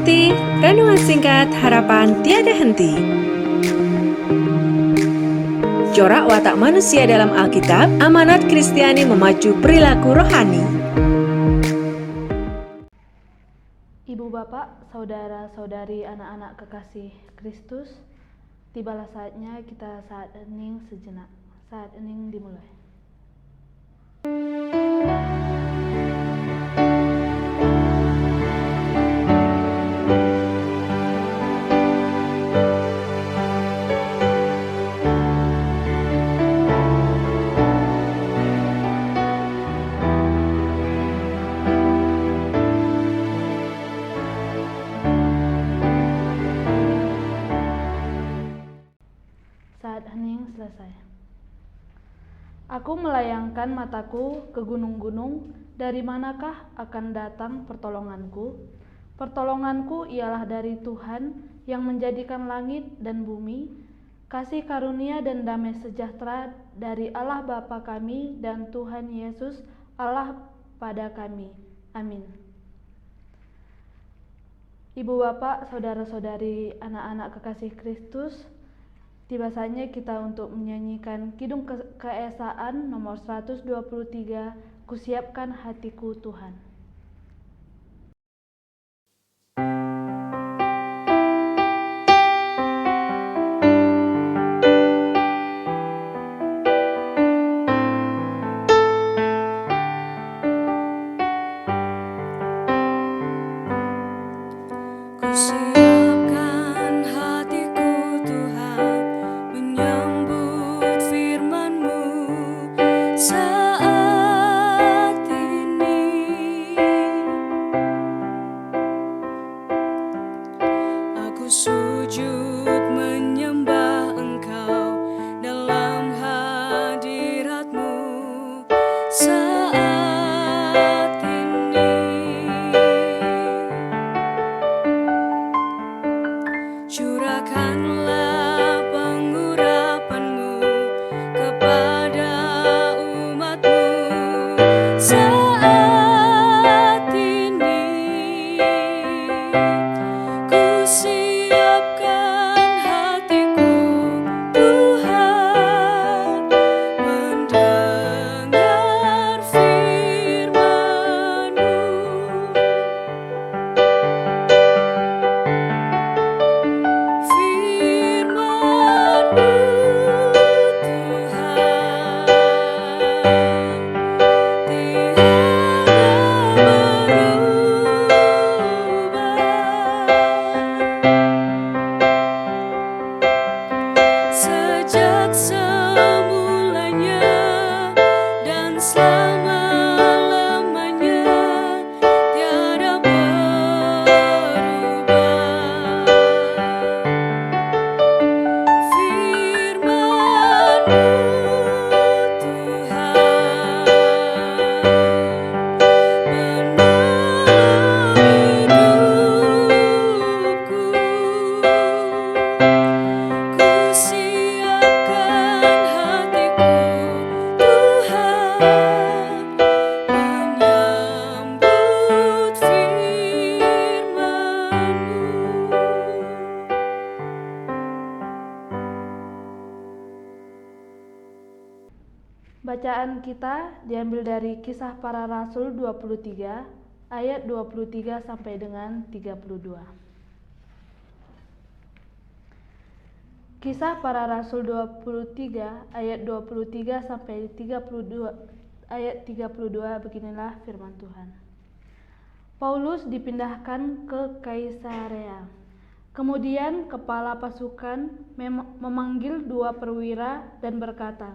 ikuti renungan singkat harapan tiada henti. Corak watak manusia dalam Alkitab, amanat Kristiani memacu perilaku rohani. Ibu bapak, saudara-saudari, anak-anak kekasih Kristus, tibalah saatnya kita saat hening sejenak. Saat hening dimulai. Saat hening selesai. Aku melayangkan mataku ke gunung-gunung, dari manakah akan datang pertolonganku? Pertolonganku ialah dari Tuhan yang menjadikan langit dan bumi. Kasih karunia dan damai sejahtera dari Allah Bapa kami dan Tuhan Yesus Allah pada kami. Amin. Ibu bapak, saudara-saudari, anak-anak kekasih Kristus, tiba saatnya kita untuk menyanyikan Kidung Keesaan nomor 123, Kusiapkan Hatiku Tuhan. Kusiapkan hatiku Tuhan, menyambut firman-Mu saat ini. Aku sujud menyembah Engkau dalam hadirat-Mu saat ini. Curahkanlah pengurapan-Mu kepada umat-Mu saat ini. Kusiapkan hatiku Tuhan, mendengar firman-Mu. Firman-Mu Tuhan, tiada berubah. Sejak semulanya dan selama-lamanya tiada berubah. Firman-Mu Tuhan, penolong hidupku. Kusiapkan hatiku Tuhan, menyambut firman-Mu. Bacaan kita diambil dari Kisah Para Rasul 23 ayat 23 sampai dengan 32. Kisah Para Rasul 23 ayat 23 sampai 32 ayat 32, beginilah firman Tuhan. Paulus dipindahkan ke Kaisarea. Kemudian kepala pasukan memanggil 2 perwira dan berkata,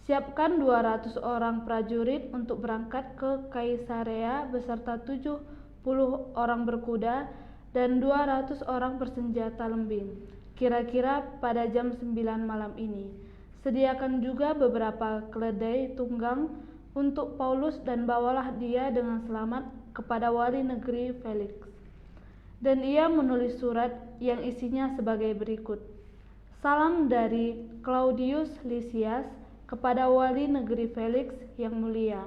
"Siapkan 200 orang prajurit untuk berangkat ke Kaisarea beserta 70 orang berkuda dan 200 orang bersenjata lembing, kira-kira pada jam 9 malam ini. Sediakan juga beberapa keledai tunggang untuk Paulus dan bawalah dia dengan selamat kepada wali negeri Felix." Dan ia menulis surat yang isinya sebagai berikut. Salam dari Claudius Lysias kepada wali negeri Felix yang mulia.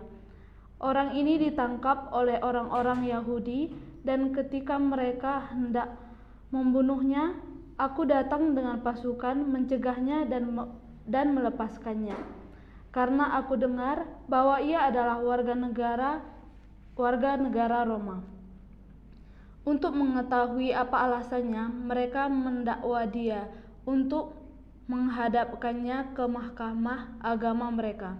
Orang ini ditangkap oleh orang-orang Yahudi dan ketika mereka hendak membunuhnya, aku datang dengan pasukan mencegahnya dan melepaskannya. Karena aku dengar bahwa ia adalah warga negara Roma. Untuk mengetahui apa alasannya, mereka mendakwa dia untuk menghadapkannya ke mahkamah agama mereka.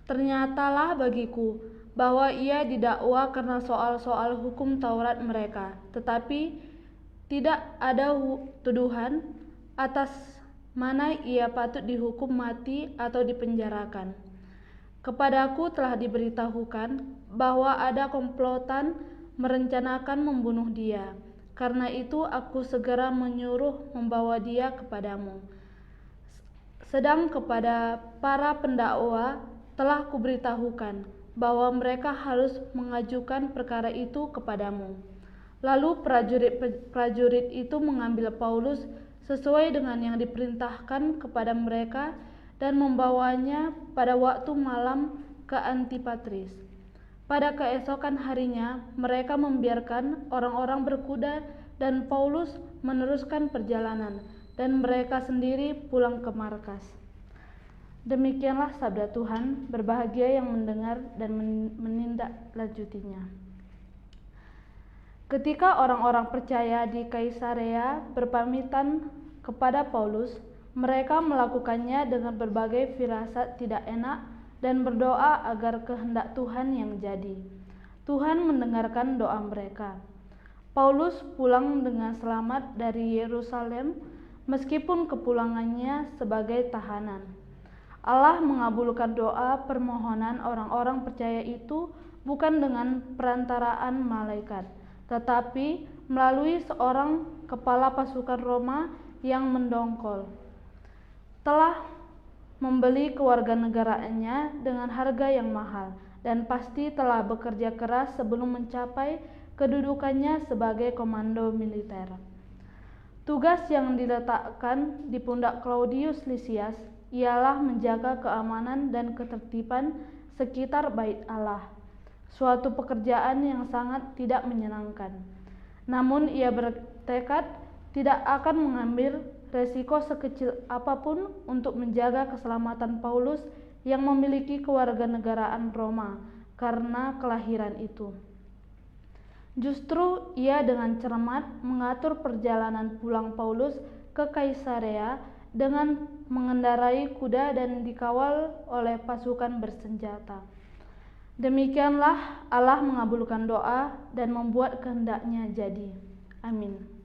Ternyatalah bagiku bahwa ia didakwa karena soal-soal hukum Taurat mereka, tetapi tidak ada tuduhan atas mana ia patut dihukum mati atau dipenjarakan. Kepadaku telah diberitahukan bahwa ada komplotan merencanakan membunuh dia. Karena itu aku segera menyuruh membawa dia kepadamu. Sedang kepada para pendakwa telah kuberitahukan bahwa mereka harus mengajukan perkara itu kepadamu. Lalu prajurit itu mengambil Paulus sesuai dengan yang diperintahkan kepada mereka dan membawanya pada waktu malam ke Antipatris. Pada keesokan harinya, mereka membiarkan orang-orang berkuda dan Paulus meneruskan perjalanan, dan mereka sendiri pulang ke markas. Demikianlah sabda Tuhan, berbahagia yang mendengar dan menindaklanjutinya. Ketika orang-orang percaya di Kaisarea berpamitan kepada Paulus, mereka melakukannya dengan berbagai firasat tidak enak dan berdoa agar kehendak Tuhan yang jadi. Tuhan mendengarkan doa mereka. Paulus pulang dengan selamat dari Yerusalem meskipun kepulangannya sebagai tahanan. Allah mengabulkan doa permohonan orang-orang percaya itu bukan dengan perantaraan malaikat, tetapi melalui seorang kepala pasukan Roma yang mendongkol. Telah membeli kewarganegaraannya dengan harga yang mahal dan pasti telah bekerja keras sebelum mencapai kedudukannya sebagai komando militer. Tugas yang diletakkan di pundak Claudius Lysias ialah menjaga keamanan dan ketertiban sekitar bait Allah, suatu pekerjaan yang sangat tidak menyenangkan. Namun ia bertekad tidak akan mengambil resiko sekecil apapun untuk menjaga keselamatan Paulus yang memiliki kewarganegaraan Roma karena kelahiran itu. Justru ia dengan cermat mengatur perjalanan pulang Paulus ke Kaisarea dengan mengendarai kuda dan dikawal oleh pasukan bersenjata. Demikianlah Allah mengabulkan doa dan membuat kehendaknya jadi. Amin.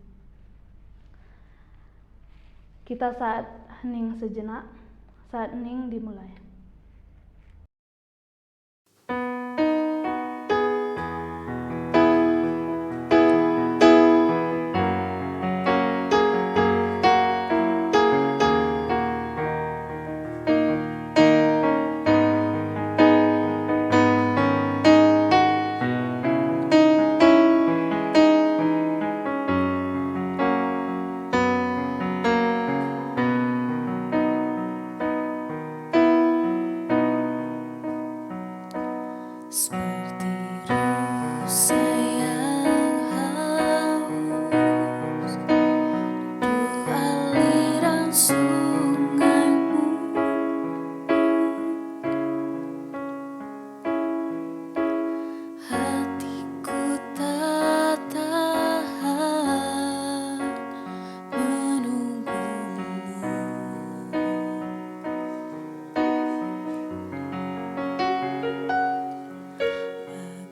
Kita saat hening sejenak, saat hening dimulai. Seperti rusa yang haus, du aliran sungaimu, hatiku tak tahan menunggumu.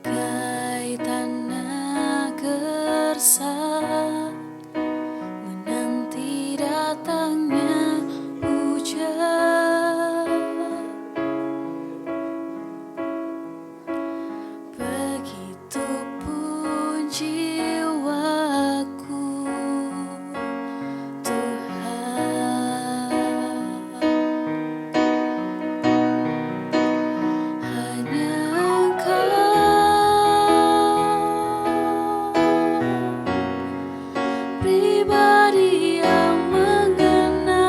Bagai tanah gersang menanti datangnya hujan, begitupun jiwaku, Tuhan. Hanya Engkau pribadi yang mengenal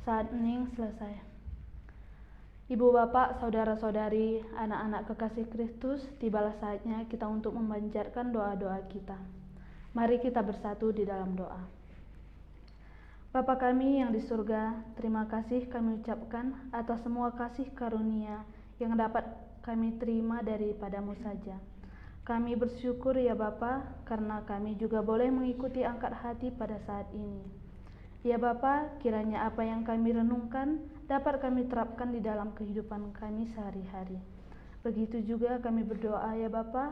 Saat hening selesai. Ibu bapak, saudara-saudari, anak-anak kekasih Kristus, tibalah saatnya kita untuk memanjatkan doa-doa kita. Mari kita bersatu di dalam doa. Bapa kami yang di surga, terima kasih kami ucapkan atas semua kasih karunia yang dapat kami terima daripadamu saja. Kami bersyukur ya Bapa, karena kami juga boleh mengikuti angkat hati pada saat ini. Ya Bapa, kiranya apa yang kami renungkan dapat kami terapkan di dalam kehidupan kami sehari-hari. Begitu juga kami berdoa ya Bapa,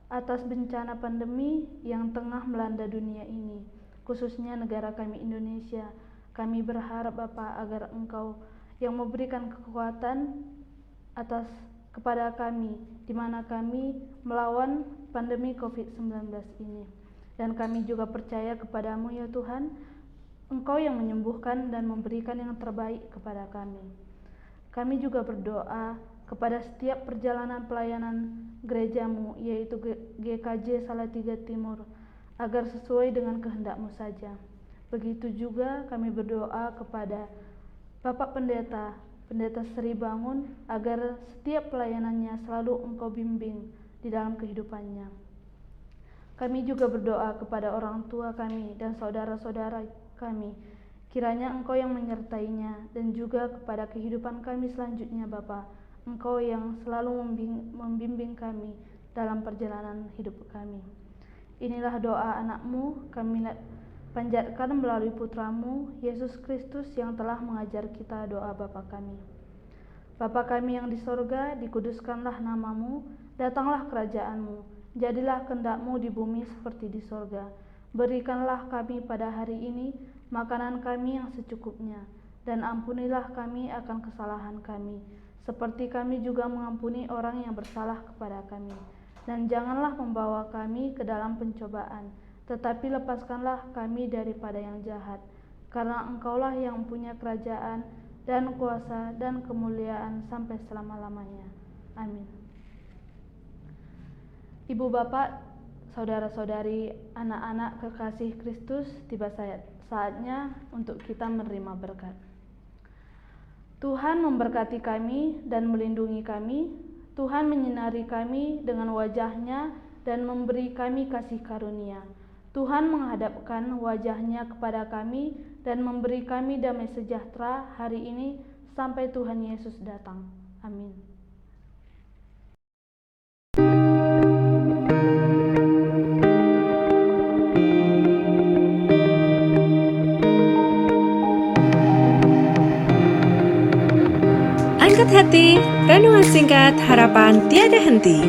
atas bencana pandemi yang tengah melanda dunia ini, khususnya negara kami Indonesia. Kami berharap Bapa agar Engkau yang memberikan kekuatan kepada kami, di mana kami melawan pandemi COVID-19 ini. Dan kami juga percaya kepadamu ya Tuhan, Engkau yang menyembuhkan dan memberikan yang terbaik kepada kami. Kami juga berdoa kepada setiap perjalanan pelayanan gerejamu, yaitu GKJ Salatiga Timur, agar sesuai dengan kehendak-Mu saja. Begitu juga kami berdoa kepada Bapak Pendeta Sri Bangun, agar setiap pelayanannya selalu Engkau bimbing di dalam kehidupannya. Kami juga berdoa kepada orang tua kami dan saudara-saudara kami, kiranya Engkau yang menyertainya, dan juga kepada kehidupan kami selanjutnya Bapa, Engkau yang selalu membimbing kami dalam perjalanan hidup kami. Inilah doa anak-Mu, kami panjatkan melalui putra-Mu, Yesus Kristus, yang telah mengajar kita doa Bapa kami. Bapa kami yang di sorga, dikuduskanlah nama-Mu, datanglah kerajaan-Mu, jadilah kehendak-Mu di bumi seperti di sorga. Berikanlah kami pada hari ini makanan kami yang secukupnya, dan ampunilah kami akan kesalahan kami, seperti kami juga mengampuni orang yang bersalah kepada kami. Dan janganlah membawa kami ke dalam pencobaan, tetapi lepaskanlah kami daripada yang jahat, karena Engkaulah yang punya kerajaan dan kuasa dan kemuliaan sampai selama-lamanya. Amin. Ibu bapak, saudara-saudari, anak-anak kekasih Kristus, tiba saatnya untuk kita menerima berkat. Tuhan memberkati kami dan melindungi kami. Tuhan menyinari kami dengan wajah-Nya dan memberi kami kasih karunia. Tuhan menghadapkan wajah-Nya kepada kami dan memberi kami damai sejahtera hari ini sampai Tuhan Yesus datang. Amin. Angkat hati, renungan singkat harapan tiada henti.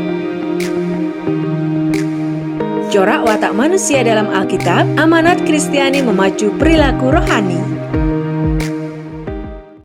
Corak watak manusia dalam Alkitab, amanat Kristiani memacu perilaku rohani.